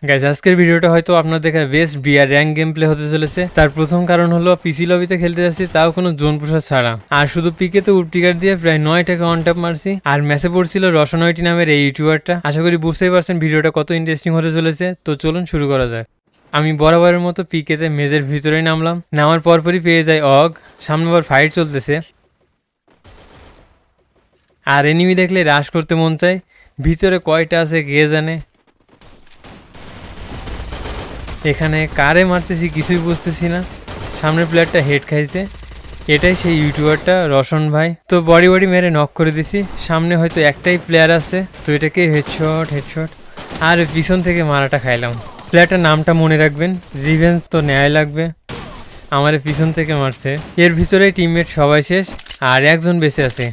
Guys আজকের ভিডিওটা হয়তো আপনার দেখা বেস্ট বিয়ার র্যাঙ্ক গেম প্লে হতে চলেছে। তার প্রথম কারণ হলো পিসি লবিতে খেলতে যাচ্ছি, তাও কোনো জোন প্রসাদ ছাড়া, আর শুধু পিকে তো উডপিকার দিয়ে প্রায় 9টাকে অন ট্যাপ মারছি। আর ম্যাচে পড়ছিল রসনয়টি নামের এই ইউটিউবারটা। আশা করি বুঝতেই পারছেন ভিডিওটা কত ইন্টারেস্টিং হতে চলেছে। তো চলুন শুরু করা যাক। আমি বরাবরের মতো পিকেতে মেজের ভিতরেই নামলাম। নামার পরপরই পেয়ে যাই অগ। সামনে আবার ফাইট চলতেছে, আর এনিমি দেখলে রাশ করতে মন চায়। ভিতরে কয়টা আছে কে জানে। এখানে কারে মারতেছি কিছুই বুঝতেছি না। সামনের প্লেয়ারটা হেড খাইছে, এটাই সেই ইউটিউবারটা রসন ভাই। তো বডি মেরে নক করে দিছি। সামনে হয়তো একটাই প্লেয়ার আছে, তো এটাকে হেডশট আর পিছন থেকে মারাটা খাইলাম। প্লেয়ারটার নামটা মনে রাখবেন, রিভেঞ্জ তো নেয় লাগবে। আমার পিছন থেকে মারছে। এর ভিতরেই টিমমেট সবাই শেষ, আর একজন বেঁচে আছে।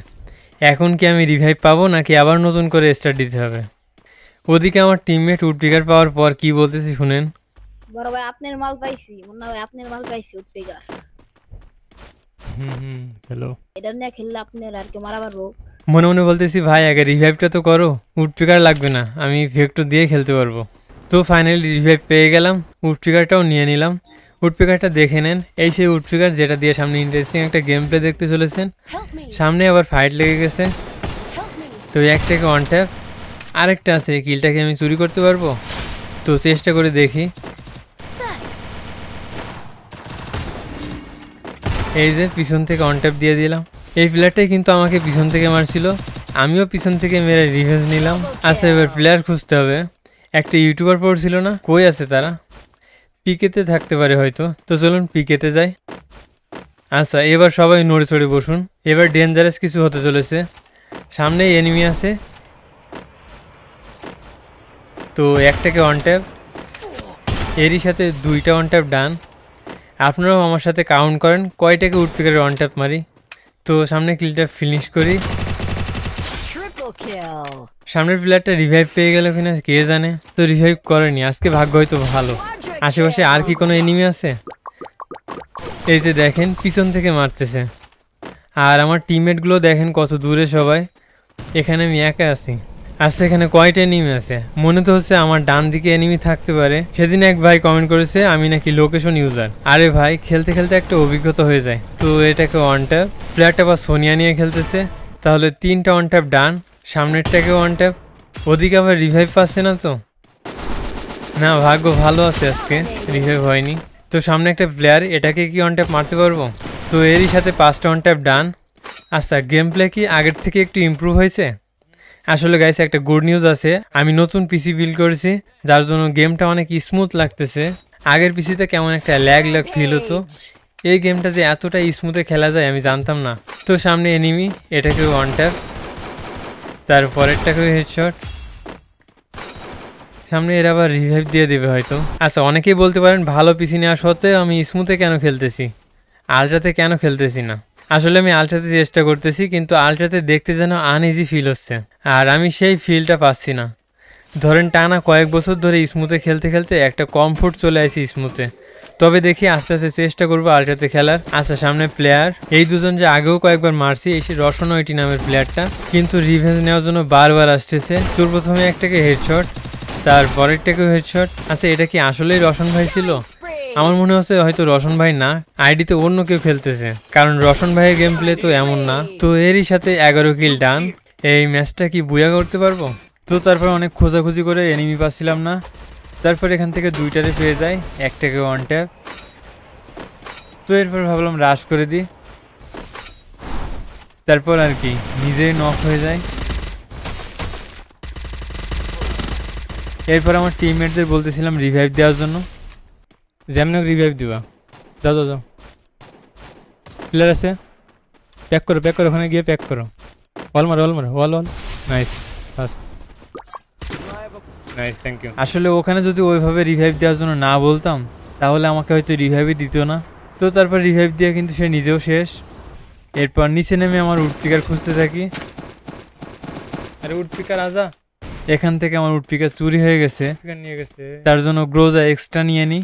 এখন কি আমি রিভাইভ পাবো নাকি আবার নতুন করে স্টার্ট দিতে হবে? ওদিকে আমার টিমমেট উডপিকার পাওয়ার পর কি বলতেছি শুনেন। বড় ভাই আপনার মাল পাইছি, মুন্না ভাই আপনার মাল পাইছি উঠপেগা। হ্যালো। এটা নিয়ে খেললে আপনার আর কে মারা পারবো। মনে মনে বলতেছি ভাই আগে রিভাইভটা তো করো, উডপিকার লাগবে না, আমি ভেক্টর দিয়ে খেলতে পারবো। তো ফাইনালি রিভাইভ পেয়ে গেলাম, উডপিকারটাও নিয়ে নিলাম। উডপিকারটা দেখে নেন, এই সেই উডপিকার যেটা দিয়ে সামনে ইন্টারেস্টিং একটা গেম প্লে দেখতে চলেছেন। সামনে আবার ফাইট লেগে গেছে, তো একটাকে ওয়ান ট্যাপ। আরেকটা আছে, কিলটাকে আমি চুরি করতে পারবো, তো চেষ্টা করে দেখি। এই যে পিছন থেকে অন ট্যাপ দিয়ে দিলাম। এই প্লেয়ারটাই কিন্তু আমাকে পিছন থেকে মারছিল, আমিও পিছন থেকে মেরে রিভেঞ্জ নিলাম। আচ্ছা এবার প্লেয়ার খুঁজতে হবে। একটা ইউটিউবার পড়ছিল না, কই আছে তারা? পিকেতে থাকতে পারে হয়তো। তো চলুন পিকেতে যাই। আচ্ছা এবার সবাই নড়ে চড়ে বসুন, এবার ডেঞ্জারাস কিছু হতে চলেছে। সামনেই এনিমি আছে, তো একটাকে ওয়ান ট্যাপ, এরই সাথে দুইটা ওয়ান ট্যাপ ডান। আপনারাও আমার সাথে কাউন্ট করেন কয়টাকে উডপিকারে ওয়ান ট্যাপ মারি। তো সামনে কিলটা ফিনিশ করি। সামনের প্লেয়ারটা রিভাইভ পেয়ে গেল কিনা কে জানে, তো রিভাইভ করেনি। আজকে ভাগ্য হয়তো ভালো। আশেপাশে আর কি কোনো এনিমি আছে? এই যে দেখেন পিছন থেকে মারতেছে, আর আমার টিমমেটগুলো দেখেন কত দূরে সবাই। এখানে আমি একা আছি। আচ্ছা এখানে কয়টা এনিমি আছে? মনে তো হচ্ছে আমার ডান দিকে এনিমি থাকতে পারে। সেদিন এক ভাই কমেন্ট করেছে আমি নাকি লোকেশন ইউজার। আরে ভাই খেলতে খেলতে একটা অভিজ্ঞতা হয়ে যায়। তো এটাকে ওয়ান ট্যাপ, প্লেয়ারটা বা সোনিয়া নিয়ে খেলতেছে, তাহলে 3টা ওয়ান ট্যাপ ডান। সামনেরটাকে ওয়ান ট্যাপ, ওদিকে আবার রিভাইভ পাচ্ছে না তো। না ভাগ্য ভালো আছে, আজকে রিভাইভ হয়নি। তো সামনে একটা প্লেয়ার, এটাকে কি ওয়ান ট্যাপ মারতে পারবো? তো এরই সাথে 5টা ওয়ান ট্যাপ ডান। আচ্ছা গেম প্লে কি আগের থেকে একটু ইমপ্রুভ হয়েছে? আসলে গাইস একটা গুড নিউজ আছে, আমি নতুন পিসি বিল্ড করেছি, যার জন্য গেমটা অনেক স্মুথ লাগতেছে। আগের পিসিতে কেমন একটা ল্যাগ ফিল হতো। এই গেমটা যে এতটা স্মুথে খেলা যায় আমি জানতাম না। তো সামনে এনিমি, এটাকে ওয়ান ট্যাপ, তারপরেরটাকেও হেডশট। সামনে এরা আবার রিভাইভ দিয়ে দেবে হয়তো। আচ্ছা অনেকেই বলতে পারেন ভালো পিসি নেওয়া সত্ত্বেও আমি স্মুথে কেন খেলতেছি, আলট্রাতে কেন খেলতেছি না। আসলে আমি আলট্রাতে চেষ্টা করতেছি, কিন্তু আলট্রাতে দেখতে যেন আনইজি ফিল হচ্ছে, আর আমি সেই ফিলটা পাচ্ছি না। ধরেন টানা কয়েক বছর ধরে স্মুথে খেলতে খেলতে একটা কমফোর্ট চলে আসি স্মুথে। তবে দেখি আস্তে আস্তে চেষ্টা করবো আলট্রাতে খেলার। আচ্ছা সামনে প্লেয়ার, এই দুজন যে আগেও কয়েকবার মারছি, এই রসনয়টি নামের প্লেয়ারটা, কিন্তু রিভেঞ্জ নেওয়ার জন্য বারবার আসতেছে। তোর প্রথমে একটাকে হেডশট, তারপরেরটাকেও হেডশট। আচ্ছা এটা কি আসলেই রসন ভাই ছিল? আমার মনে হচ্ছে হয়তো রসন ভাই না, আইডিতে অন্য কেউ খেলতেছে, কারণ রসন ভাইয়ের গেম প্লে তো এমন না। তো এরই সাথে 11 কিল ডান। এই ম্যাচটা কি বুয়া করতে পারবো? তো তারপর অনেক খোঁজাখুঁজি করে এনিমি পাচ্ছিলাম না, তারপর এখান থেকে 2টারে পেয়ে যাই, একটাকে ওয়ান ট্যাপ। তো এরপর ভাবলাম রাশ করে দিই, তারপর আর কি নিজেই নক হয়ে যায়। এরপর আমার টিমমেটদের বলতেছিলাম রিভাইভ দেওয়ার জন্য, যেমন রিভাইভ দিবা। যাও যাও যাও, প্লেয়ার আছে, প্যাক করো ওখানে গিয়ে প্যাক করো। ওয়াল nice first, nice thank you. আসলে ওখানে যদি ওইভাবে রিভাইভ দেওয়ার জন্য না বলতাম, তাহলে আমাকে হয়তো রিভাইভই দিত না। তো তারপর রিভাইভ দিয়ে কিন্তু সে নিজেও শেষ। এরপর নিচে নেমে আমার উডপিকার খুঁজতে থাকি। আরে উডপিকার আজা, এখান থেকে আমার উডপিকার চুরি হয়ে গেছে, নিয়ে গেছে, তার জন্য গ্রোজা এক্সট্রা নিয়ে নিই।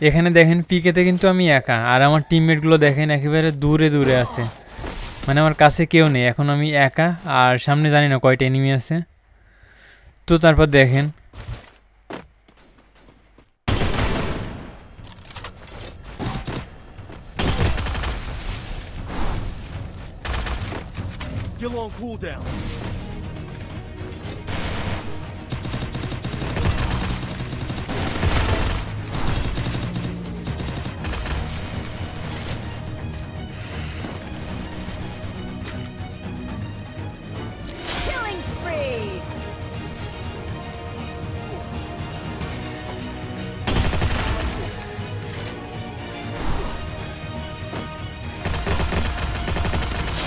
এখানে দেখেন পিকেতে কিন্তু আমি একা, আর আমার টিমমেটগুলো দেখেন একেবারে দূরে দূরে আছে, মানে আমার কাছে কেউ নেই। এখন আমি একা, আর সামনে জানি না কয়টা এনিমি আছে। তো তারপর দেখেন Still on cooldown. Killing spree!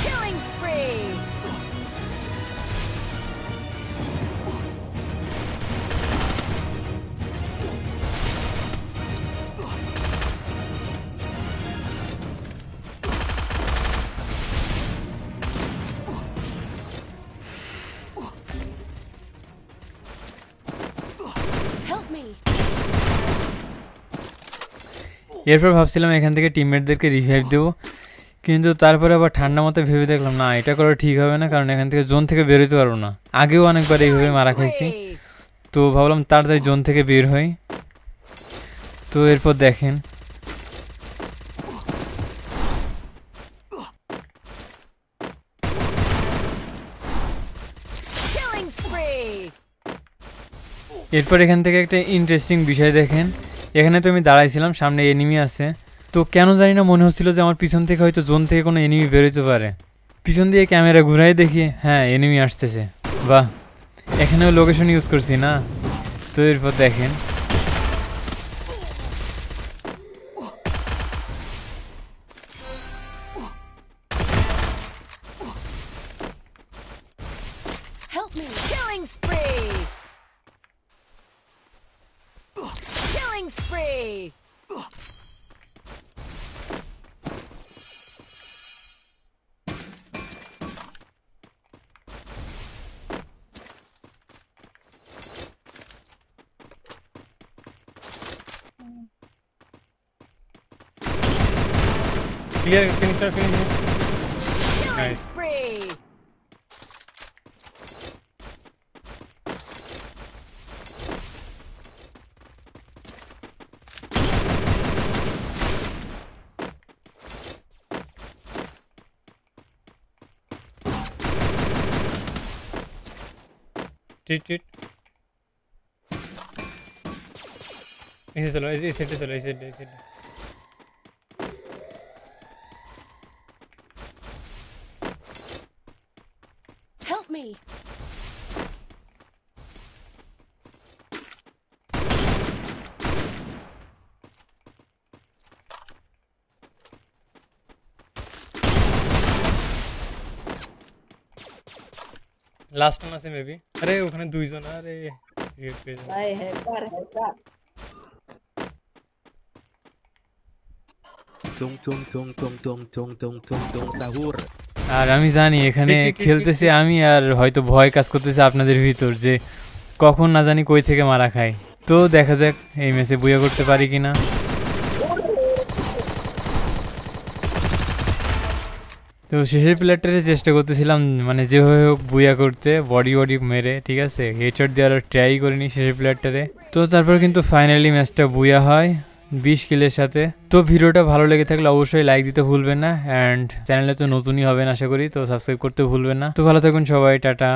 Killing spree! Help me! এরপর ভাবছিলাম এখান থেকে টিমমেটদেরকে রিভাইভ দেবো, কিন্তু তারপরে আবার ঠান্ডা মাথায় ভেবে দেখলাম না, এটা করা ঠিক হবে না, কারণ এখান থেকে জোন থেকে বেরোতে পারবো না। আগেও অনেকবার এইভাবে মারা খাইছি, তো ভাবলাম তাড়াতাড়ি জোন থেকে বের হই। তো এরপর দেখেন Killing spree! এরপর এখান থেকে একটা ইন্টারেস্টিং বিষয় দেখেন, এখানে তো আমি দাঁড়াইছিলাম, সামনে এনিমি আছে, তো কেন জানি না মনে হচ্ছিল যে আমার পিছন থেকে হয়তো জোন থেকে কোনো এনিমি বেরোতে পারে। পিছন দিয়ে ক্যামেরা ঘুরাই দেখি হ্যাঁ এনিমি আসতেছে, বাহ, এখানেও লোকেশন ইউজ করছি না। তো এরপর দেখেন Help me! Killing spree! Killing spree! Clear, finish. Killing Nice. spree! টিট টিট, এই চলো, এই সাইডে চলো, এই সাইডে। Help me! লাস্ট ওয়ান আছে মেবি, আরে ওখানে দুইজন, আরে রিভাইভ পেয়ে যাবে। ভাই hacker hacker Tung tung tung tung tung tung tung tung tung sahur. আর আমি জানি এখানে খেলতেছি আমি, আর হয়তো ভয় কাজ করতেছে আপনাদের ভিতর যে কখন না জানি কই থেকে মারা খাই। তো দেখা যাক এই ম্যাচে বুয়া করতে পারি কিনা। তো শেষের প্লেয়ারটারে চেষ্টা করতেছিলাম মানে যেভাবে হোক বুয়া করতে, বডি মেরে, ঠিক আছে, হেডশট দেওয়ার ট্রাই করিনি শেষের প্লেয়ারটারে। তো তারপর কিন্তু ফাইনালি ম্যাচটা বুয়া হয় 20 কিলের সাথে। তো ভিডিওটা ভালো লেগে থাকলে অবশ্যই লাইক দিতে ভুলবেন না, অ্যান্ড চ্যানেলে তো নতুনই হবেন আশা করি, তো সাবস্ক্রাইব করতে ভুলবেন না। তো ভালো থাকুন সবাই, টাটা।